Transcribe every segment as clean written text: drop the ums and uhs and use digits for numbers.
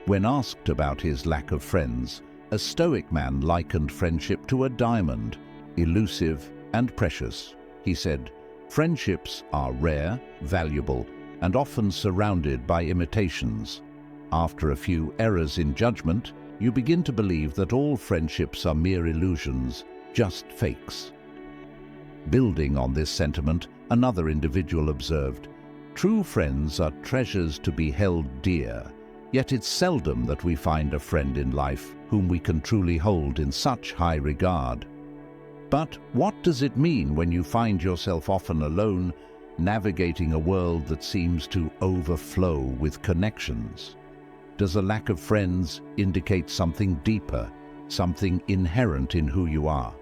When asked about his lack of friends, a Stoic man likened friendship to a diamond, elusive and precious. He said, "Friendships are rare, valuable, and often surrounded by imitations. After a few errors in judgment, you begin to believe that all friendships are mere illusions, just fakes." Building on this sentiment, another individual observed, "True friends are treasures to be held dear, yet it's seldom that we find a friend in life whom we can truly hold in such high regard." But what does it mean when you find yourself often alone, navigating a world that seems to overflow with connections? Does a lack of friends indicate something deeper, something inherent in who you are?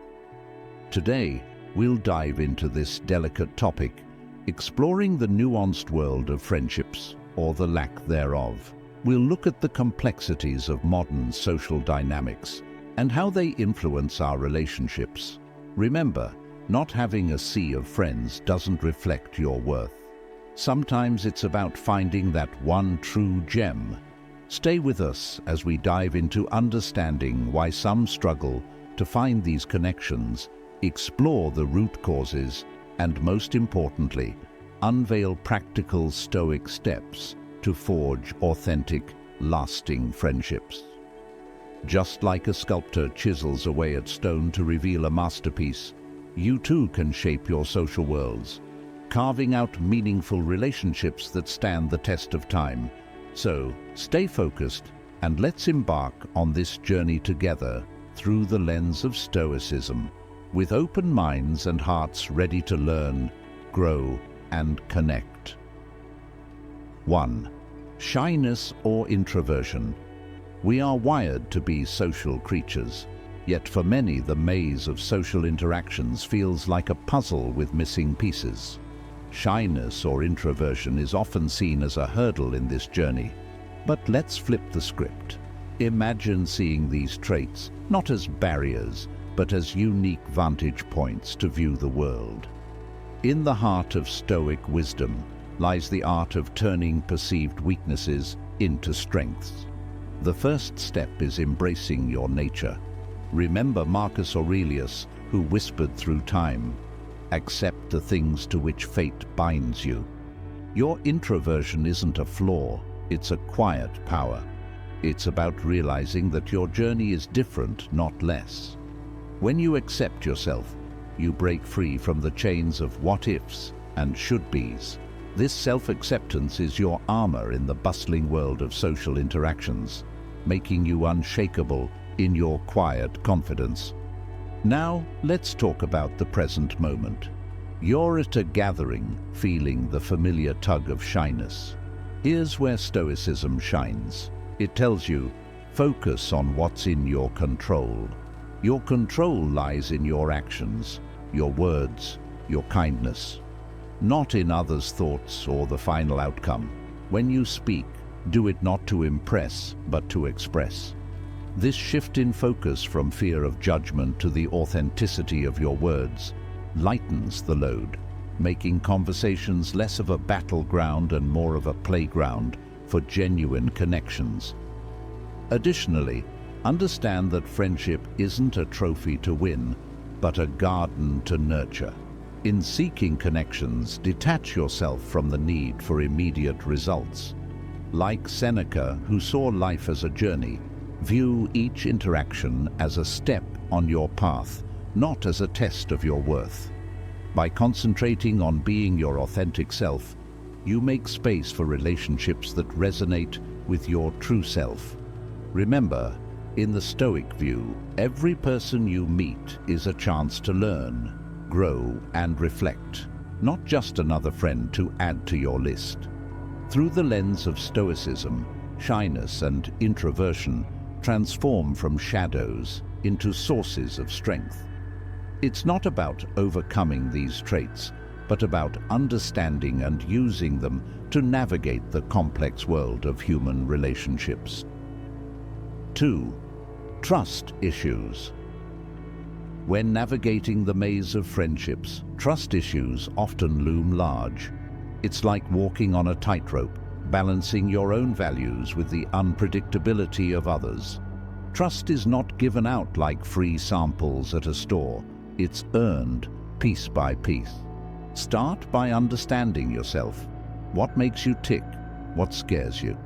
Today, we'll dive into this delicate topic, exploring the nuanced world of friendships, or the lack thereof. We'll look at the complexities of modern social dynamics and how they influence our relationships. Remember, not having a sea of friends doesn't reflect your worth. Sometimes it's about finding that one true gem. Stay with us as we dive into understanding why some struggle to find these connections, explore the root causes, and most importantly, unveil practical Stoic steps to forge authentic, lasting friendships. Just like a sculptor chisels away at stone to reveal a masterpiece, you too can shape your social worlds, carving out meaningful relationships that stand the test of time. So, stay focused and let's embark on this journey together through the lens of Stoicism, with open minds and hearts ready to learn, grow, and connect. 1. Shyness or introversion. We are wired to be social creatures, yet for many the maze of social interactions feels like a puzzle with missing pieces. Shyness or introversion is often seen as a hurdle in this journey. But let's flip the script. Imagine seeing these traits not as barriers, but as unique vantage points to view the world. In the heart of Stoic wisdom lies the art of turning perceived weaknesses into strengths. The first step is embracing your nature. Remember Marcus Aurelius, who whispered through time, "Accept the things to which fate binds you." Your introversion isn't a flaw, it's a quiet power. It's about realizing that your journey is different, not less. When you accept yourself, you break free from the chains of what-ifs and should-bes. This self-acceptance is your armor in the bustling world of social interactions, making you unshakable in your quiet confidence. Now, let's talk about the present moment. You're at a gathering, feeling the familiar tug of shyness. Here's where Stoicism shines. It tells you, focus on what's in your control. Your control lies in your actions, your words, your kindness, not in others' thoughts or the final outcome. When you speak, do it not to impress, but to express. This shift in focus from fear of judgment to the authenticity of your words lightens the load, making conversations less of a battleground and more of a playground for genuine connections. Additionally, understand that friendship isn't a trophy to win, but a garden to nurture. In seeking connections, detach yourself from the need for immediate results. Like Seneca, who saw life as a journey, view each interaction as a step on your path, not as a test of your worth. By concentrating on being your authentic self, you make space for relationships that resonate with your true self. Remember, in the Stoic view, every person you meet is a chance to learn, grow, and reflect, not just another friend to add to your list. Through the lens of Stoicism, shyness and introversion transform from shadows into sources of strength. It's not about overcoming these traits, but about understanding and using them to navigate the complex world of human relationships. 2. Trust issues. When navigating the maze of friendships, trust issues often loom large. It's like walking on a tightrope, balancing your own values with the unpredictability of others. Trust is not given out like free samples at a store. It's earned piece by piece. Start by understanding yourself. What makes you tick? What scares you?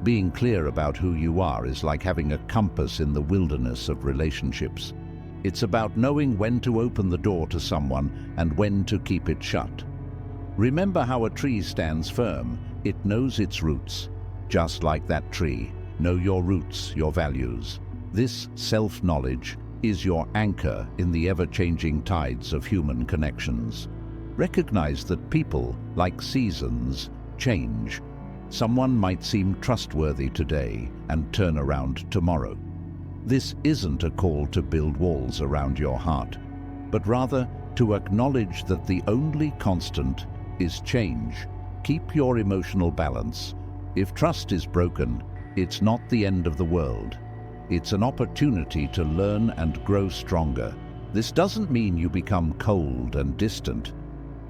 Being clear about who you are is like having a compass in the wilderness of relationships. It's about knowing when to open the door to someone and when to keep it shut. Remember how a tree stands firm. It knows its roots. Just like that tree, know your roots, your values. This self-knowledge is your anchor in the ever-changing tides of human connections. Recognize that people, like seasons, change. Someone might seem trustworthy today and turn around tomorrow. This isn't a call to build walls around your heart, but rather to acknowledge that the only constant is change. Keep your emotional balance. If trust is broken, it's not the end of the world. It's an opportunity to learn and grow stronger. This doesn't mean you become cold and distant.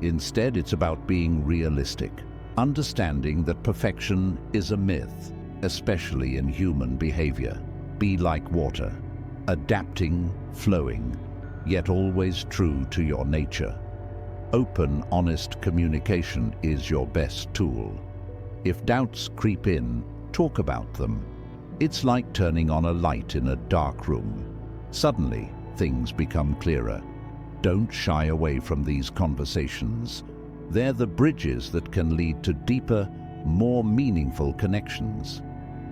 Instead, it's about being realistic, understanding that perfection is a myth, especially in human behavior. Be like water, adapting, flowing, yet always true to your nature. Open, honest communication is your best tool. If doubts creep in, talk about them. It's like turning on a light in a dark room. Suddenly, things become clearer. Don't shy away from these conversations. They're the bridges that can lead to deeper, more meaningful connections.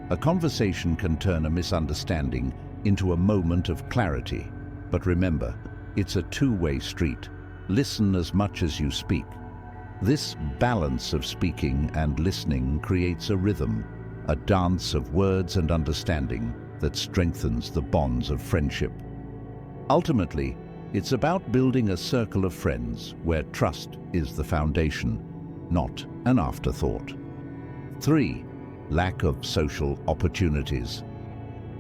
A conversation can turn a misunderstanding into a moment of clarity. But remember, it's a two-way street. Listen as much as you speak. This balance of speaking and listening creates a rhythm, a dance of words and understanding that strengthens the bonds of friendship. Ultimately, it's about building a circle of friends where trust is the foundation, not an afterthought. 3. Lack of social opportunities.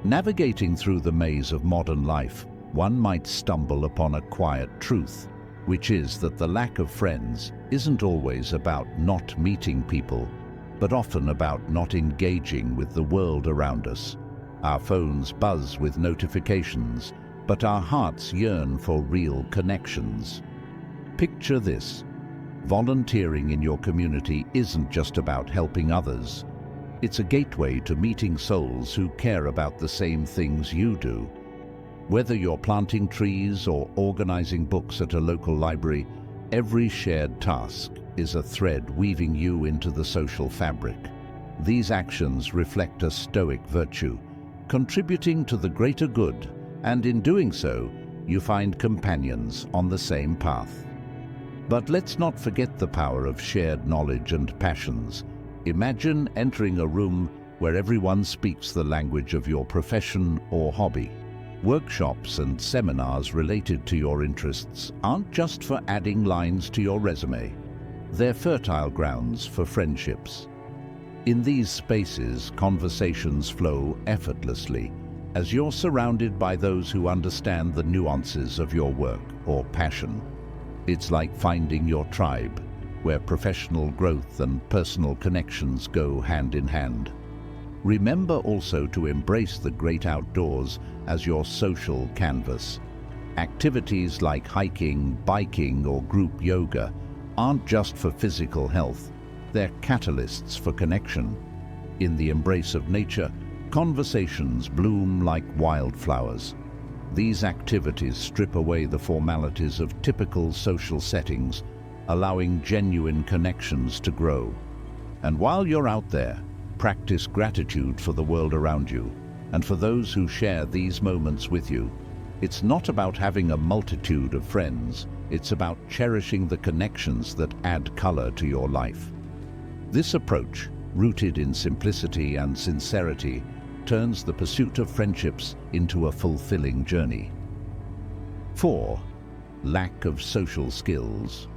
Navigating through the maze of modern life, one might stumble upon a quiet truth, which is that the lack of friends isn't always about not meeting people, but often about not engaging with the world around us. Our phones buzz with notifications, but our hearts yearn for real connections. Picture this. Volunteering in your community isn't just about helping others. It's a gateway to meeting souls who care about the same things you do. Whether you're planting trees or organizing books at a local library, every shared task is a thread weaving you into the social fabric. These actions reflect a Stoic virtue, contributing to the greater good, and in doing so, you find companions on the same path. But let's not forget the power of shared knowledge and passions. Imagine entering a room where everyone speaks the language of your profession or hobby. Workshops and seminars related to your interests aren't just for adding lines to your resume. They're fertile grounds for friendships. In these spaces, conversations flow effortlessly, as you're surrounded by those who understand the nuances of your work or passion. It's like finding your tribe, where professional growth and personal connections go hand in hand. Remember also to embrace the great outdoors as your social canvas. Activities like hiking, biking, or group yoga aren't just for physical health, they're catalysts for connection. In the embrace of nature, conversations bloom like wildflowers. These activities strip away the formalities of typical social settings, allowing genuine connections to grow. And while you're out there, practice gratitude for the world around you and for those who share these moments with you. It's not about having a multitude of friends, it's about cherishing the connections that add color to your life. This approach, rooted in simplicity and sincerity, turns the pursuit of friendships into a fulfilling journey. 4. Lack of social skills.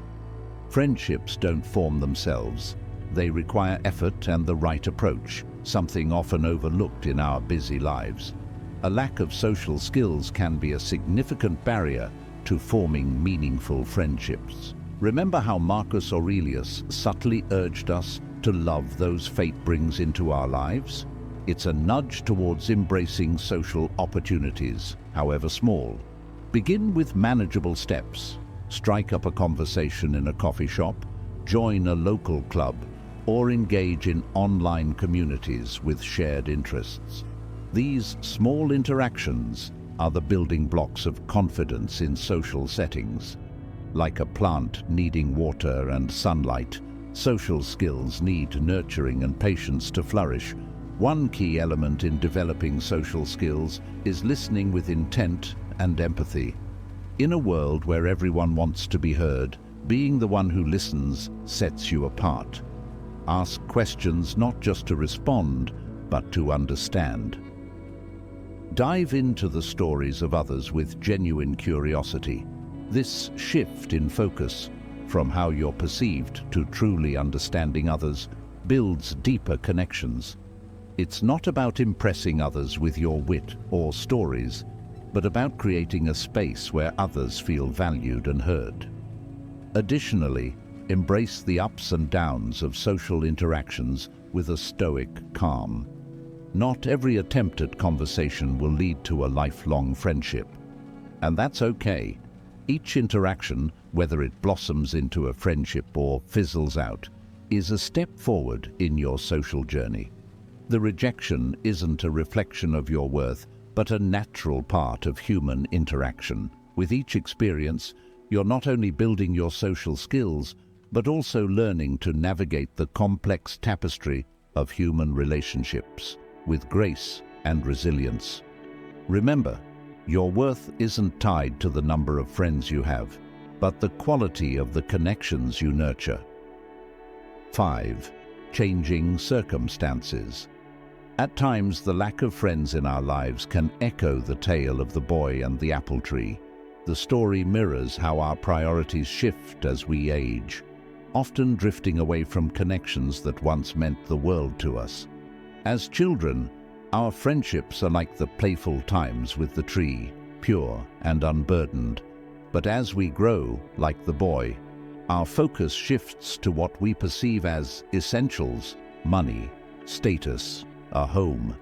Friendships don't form themselves. They require effort and the right approach, something often overlooked in our busy lives. A lack of social skills can be a significant barrier to forming meaningful friendships. Remember how Marcus Aurelius subtly urged us to love those fate brings into our lives. It's a nudge towards embracing social opportunities, however small. Begin with manageable steps. Strike up a conversation in a coffee shop, join a local club, or engage in online communities with shared interests. These small interactions are the building blocks of confidence in social settings. Like a plant needing water and sunlight, social skills need nurturing and patience to flourish. One key element in developing social skills is listening with intent and empathy. In a world where everyone wants to be heard, being the one who listens sets you apart. Ask questions not just to respond, but to understand. Dive into the stories of others with genuine curiosity. This shift in focus from how you're perceived to truly understanding others builds deeper connections. It's not about impressing others with your wit or stories, but about creating a space where others feel valued and heard. Additionally, embrace the ups and downs of social interactions with a stoic calm. Not every attempt at conversation will lead to a lifelong friendship, and that's okay. Each interaction, whether it blossoms into a friendship or fizzles out, is a step forward in your social journey. The rejection isn't a reflection of your worth, but a natural part of human interaction. With each experience, you're not only building your social skills, but also learning to navigate the complex tapestry of human relationships with grace and resilience. Remember, your worth isn't tied to the number of friends you have, but the quality of the connections you nurture. 5. Changing circumstances. At times, the lack of friends in our lives can echo the tale of the boy and the apple tree. The story mirrors how our priorities shift as we age, often drifting away from connections that once meant the world to us. As children, our friendships are like the playful times with the tree, pure and unburdened. But as we grow, like the boy, our focus shifts to what we perceive as essentials: money, status, a home.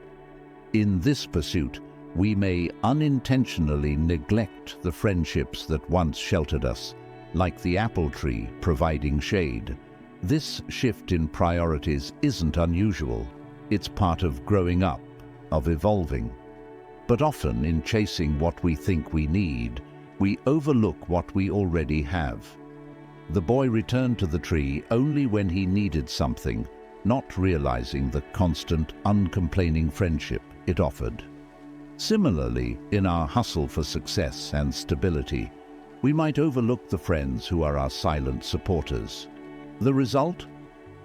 In this pursuit, we may unintentionally neglect the friendships that once sheltered us, like the apple tree providing shade. This shift in priorities isn't unusual. It's part of growing up, of evolving. But often, in chasing what we think we need, we overlook what we already have. The boy returned to the tree only when he needed something, not realizing the constant, uncomplaining friendship it offered. Similarly, in our hustle for success and stability, we might overlook the friends who are our silent supporters. The result?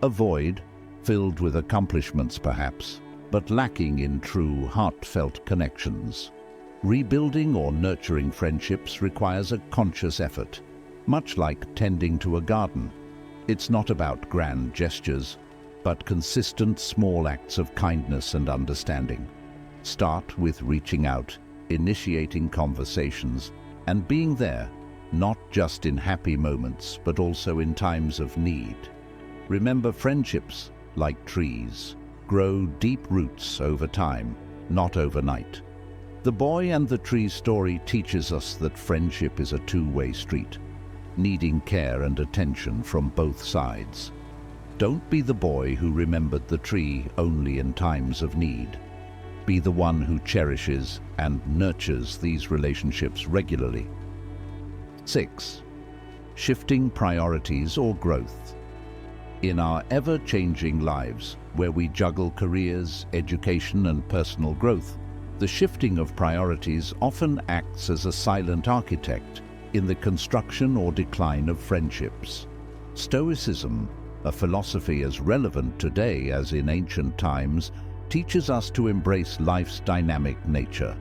A void, filled with accomplishments perhaps, but lacking in true, heartfelt connections. Rebuilding or nurturing friendships requires a conscious effort, much like tending to a garden. It's not about grand gestures, but consistent small acts of kindness and understanding. Start with reaching out, initiating conversations, and being there, not just in happy moments, but also in times of need. Remember, friendships, like trees, grow deep roots over time, not overnight. The boy and the tree story teaches us that friendship is a two-way street, needing care and attention from both sides. Don't be the boy who remembered the tree only in times of need. Be the one who cherishes and nurtures these relationships regularly. 6. Shifting priorities or growth. In our ever-changing lives, where we juggle careers, education, and personal growth, the shifting of priorities often acts as a silent architect in the construction or decline of friendships. Stoicism, a philosophy as relevant today as in ancient times, teaches us to embrace life's dynamic nature.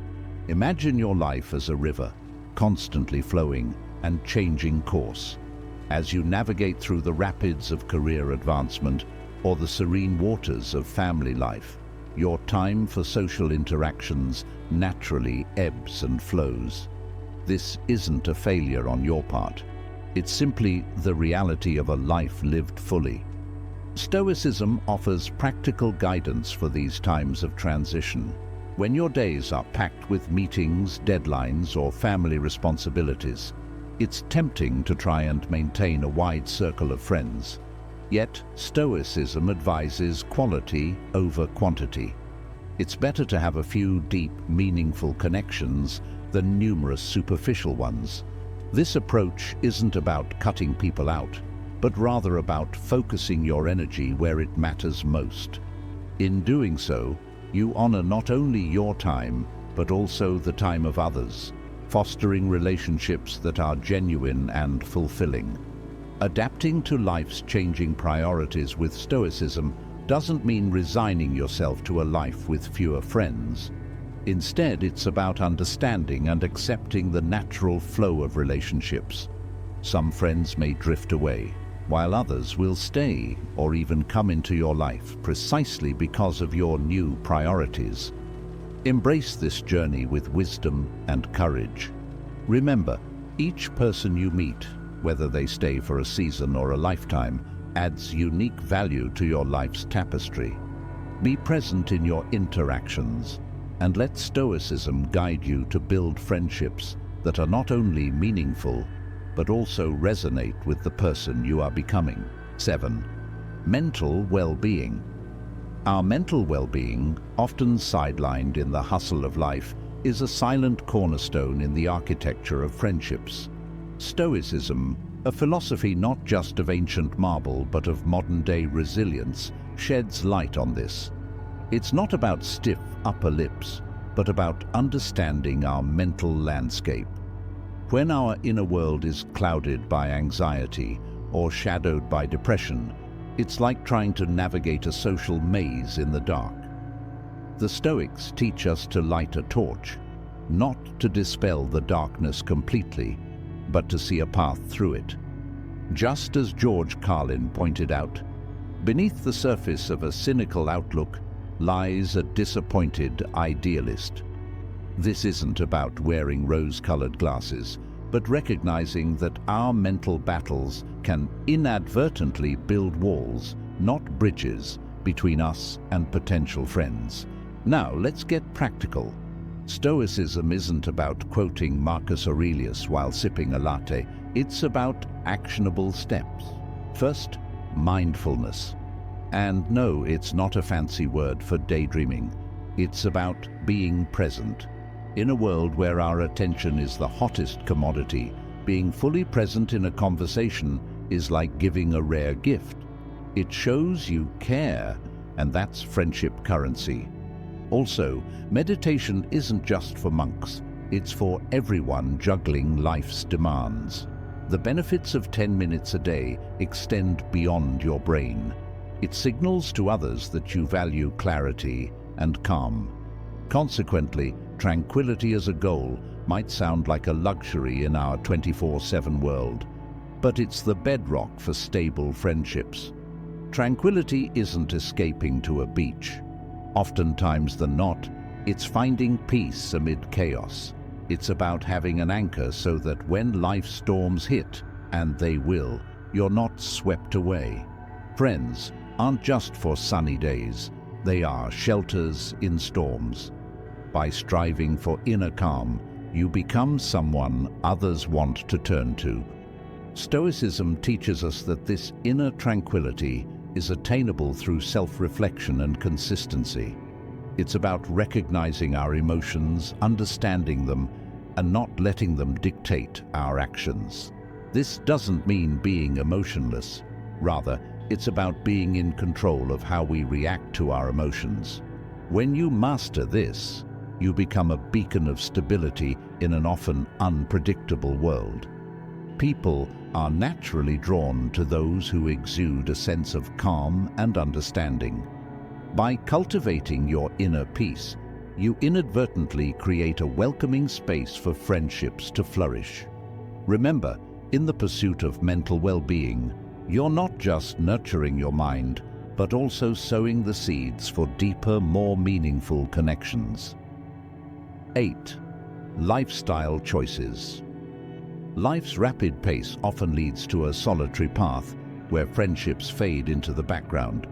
Imagine your life as a river, constantly flowing and changing course. As you navigate through the rapids of career advancement or the serene waters of family life, your time for social interactions naturally ebbs and flows. This isn't a failure on your part. It's simply the reality of a life lived fully. Stoicism offers practical guidance for these times of transition. When your days are packed with meetings, deadlines, or family responsibilities, it's tempting to try and maintain a wide circle of friends. Yet, Stoicism advises quality over quantity. It's better to have a few deep, meaningful connections than numerous superficial ones. This approach isn't about cutting people out, but rather about focusing your energy where it matters most. In doing so, you honor not only your time, but also the time of others, fostering relationships that are genuine and fulfilling. Adapting to life's changing priorities with Stoicism doesn't mean resigning yourself to a life with fewer friends. Instead, it's about understanding and accepting the natural flow of relationships. Some friends may drift away, while others will stay or even come into your life precisely because of your new priorities. Embrace this journey with wisdom and courage. Remember, each person you meet, whether they stay for a season or a lifetime, adds unique value to your life's tapestry. Be present in your interactions, and let Stoicism guide you to build friendships that are not only meaningful, but also resonate with the person you are becoming. 7. Mental well-being. Our mental well-being, often sidelined in the hustle of life, is a silent cornerstone in the architecture of friendships. Stoicism, a philosophy not just of ancient marble but of modern-day resilience, sheds light on this. It's not about stiff upper lips, but about understanding our mental landscape. When our inner world is clouded by anxiety or shadowed by depression, it's like trying to navigate a social maze in the dark. The Stoics teach us to light a torch, not to dispel the darkness completely, but to see a path through it. Just as George Carlin pointed out, beneath the surface of a cynical outlook lies a disappointed idealist. This isn't about wearing rose-colored glasses, but recognizing that our mental battles can inadvertently build walls, not bridges, between us and potential friends. Now, let's get practical. Stoicism isn't about quoting Marcus Aurelius while sipping a latte. It's about actionable steps. First, mindfulness. And no, it's not a fancy word for daydreaming. It's about being present. In a world where our attention is the hottest commodity, being fully present in a conversation is like giving a rare gift. It shows you care, and that's friendship currency. Also, meditation isn't just for monks, it's for everyone juggling life's demands. The benefits of 10 minutes a day extend beyond your brain. It signals to others that you value clarity and calm. Consequently, tranquility as a goal might sound like a luxury in our 24/7 world, but it's the bedrock for stable friendships. Tranquility isn't escaping to a beach. Oftentimes than not, it's finding peace amid chaos. It's about having an anchor so that when life's storms hit, and they will, you're not swept away. Friends aren't just for sunny days, they are shelters in storms. By striving for inner calm, you become someone others want to turn to. Stoicism teaches us that this inner tranquility is attainable through self-reflection and consistency. It's about recognizing our emotions, understanding them, and not letting them dictate our actions. This doesn't mean being emotionless. Rather, it's about being in control of how we react to our emotions. When you master this, you become a beacon of stability in an often unpredictable world. People are naturally drawn to those who exude a sense of calm and understanding. By cultivating your inner peace, you inadvertently create a welcoming space for friendships to flourish. Remember, in the pursuit of mental well-being, you're not just nurturing your mind, but also sowing the seeds for deeper, more meaningful connections. 8. Lifestyle choices. Life's rapid pace often leads to a solitary path, where friendships fade into the background.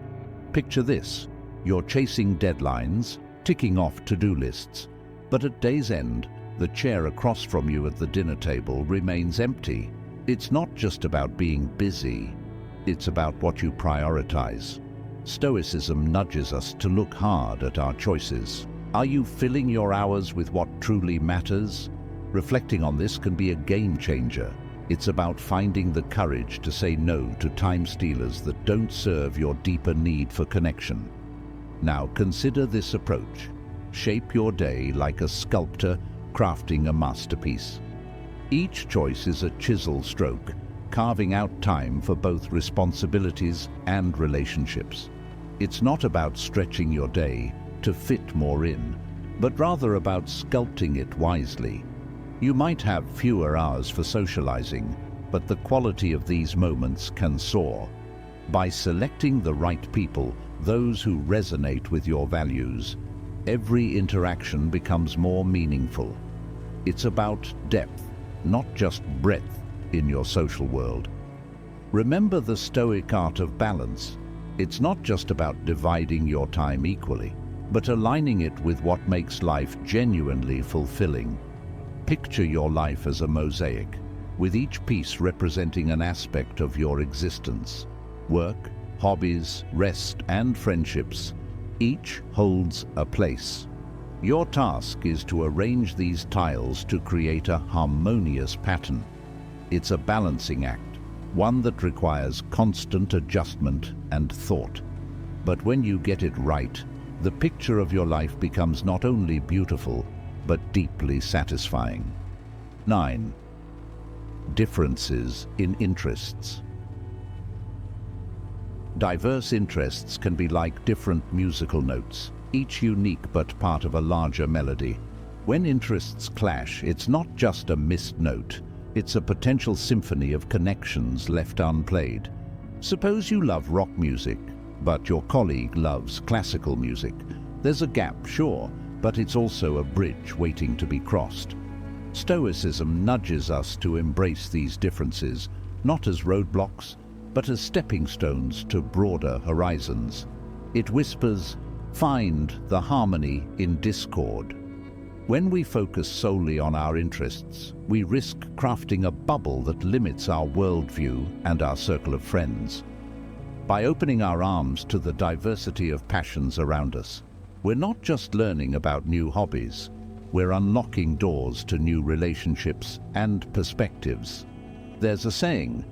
Picture this: you're chasing deadlines, ticking off to-do lists, but at day's end, the chair across from you at the dinner table remains empty. It's not just about being busy, it's about what you prioritize. Stoicism nudges us to look hard at our choices. Are you filling your hours with what truly matters? Reflecting on this can be a game changer. It's about finding the courage to say no to time stealers that don't serve your deeper need for connection. Now consider this approach. Shape your day like a sculptor crafting a masterpiece. Each choice is a chisel stroke, carving out time for both responsibilities and relationships. It's not about stretching your day to fit more in, but rather about sculpting it wisely. You might have fewer hours for socializing, but the quality of these moments can soar. By selecting the right people, those who resonate with your values, every interaction becomes more meaningful. It's about depth, not just breadth, in your social world. Remember the Stoic art of balance. It's not just about dividing your time equally, but aligning it with what makes life genuinely fulfilling. Picture your life as a mosaic, with each piece representing an aspect of your existence. Work, hobbies, rest, and friendships, each holds a place. Your task is to arrange these tiles to create a harmonious pattern. It's a balancing act, one that requires constant adjustment and thought. But when you get it right, the picture of your life becomes not only beautiful, but deeply satisfying. 9. Differences in interests. Diverse interests can be like different musical notes, each unique but part of a larger melody. When interests clash, it's not just a missed note, it's a potential symphony of connections left unplayed. Suppose you love rock music, but your colleague loves classical music. There's a gap, sure, but it's also a bridge waiting to be crossed. Stoicism nudges us to embrace these differences, not as roadblocks, but as stepping stones to broader horizons. It whispers, find the harmony in discord. When we focus solely on our interests, we risk crafting a bubble that limits our worldview and our circle of friends. By opening our arms to the diversity of passions around us, we're not just learning about new hobbies, we're unlocking doors to new relationships and perspectives. There's a saying,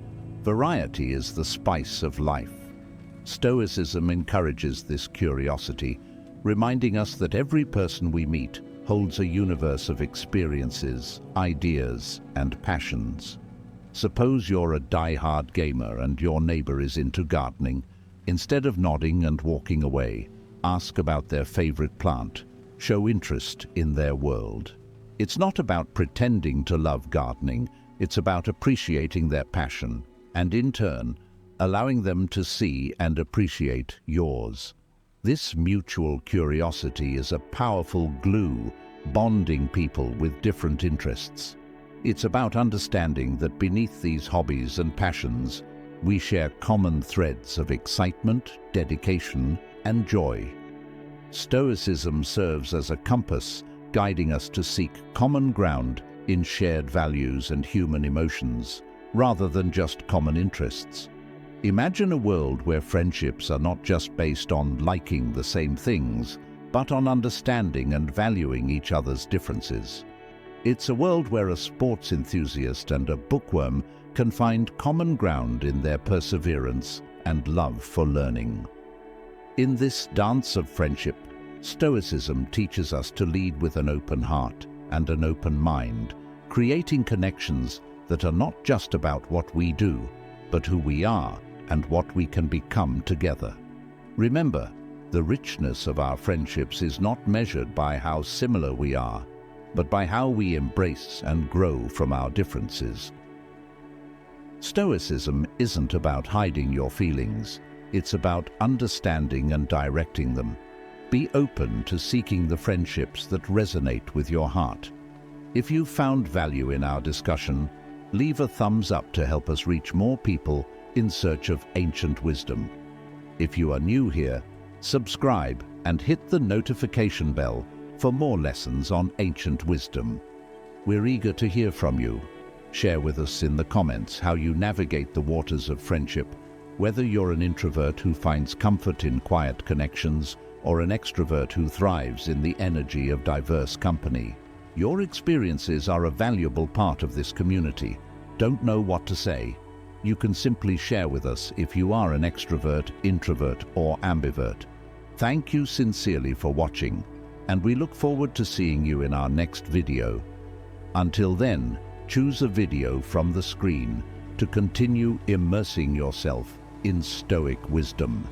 variety is the spice of life. Stoicism encourages this curiosity, reminding us that every person we meet holds a universe of experiences, ideas, and passions. Suppose you're a die-hard gamer and your neighbor is into gardening. Instead of nodding and walking away, ask about their favorite plant. Show interest in their world. It's not about pretending to love gardening, it's about appreciating their passion, and in turn, allowing them to see and appreciate yours. This mutual curiosity is a powerful glue, bonding people with different interests. It's about understanding that beneath these hobbies and passions, we share common threads of excitement, dedication, and joy. Stoicism serves as a compass, guiding us to seek common ground in shared values and human emotions, rather than just common interests. Imagine a world where friendships are not just based on liking the same things, but on understanding and valuing each other's differences. It's a world where a sports enthusiast and a bookworm can find common ground in their perseverance and love for learning. In this dance of friendship, Stoicism teaches us to lead with an open heart and an open mind, creating connections that are not just about what we do, but who we are and what we can become together. Remember, the richness of our friendships is not measured by how similar we are, but by how we embrace and grow from our differences. Stoicism isn't about hiding your feelings, it's about understanding and directing them. Be open to seeking the friendships that resonate with your heart. If you found value in our discussion, leave a thumbs up to help us reach more people in search of ancient wisdom. If you are new here, subscribe and hit the notification bell for more lessons on ancient wisdom. We're eager to hear from you. Share with us in the comments how you navigate the waters of friendship, whether you're an introvert who finds comfort in quiet connections or an extrovert who thrives in the energy of diverse company. Your experiences are a valuable part of this community. Don't know what to say? You can simply share with us if you are an extrovert, introvert, or ambivert. Thank you sincerely for watching, and we look forward to seeing you in our next video. Until then, choose a video from the screen to continue immersing yourself in Stoic wisdom.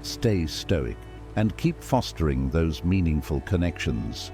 Stay Stoic and keep fostering those meaningful connections.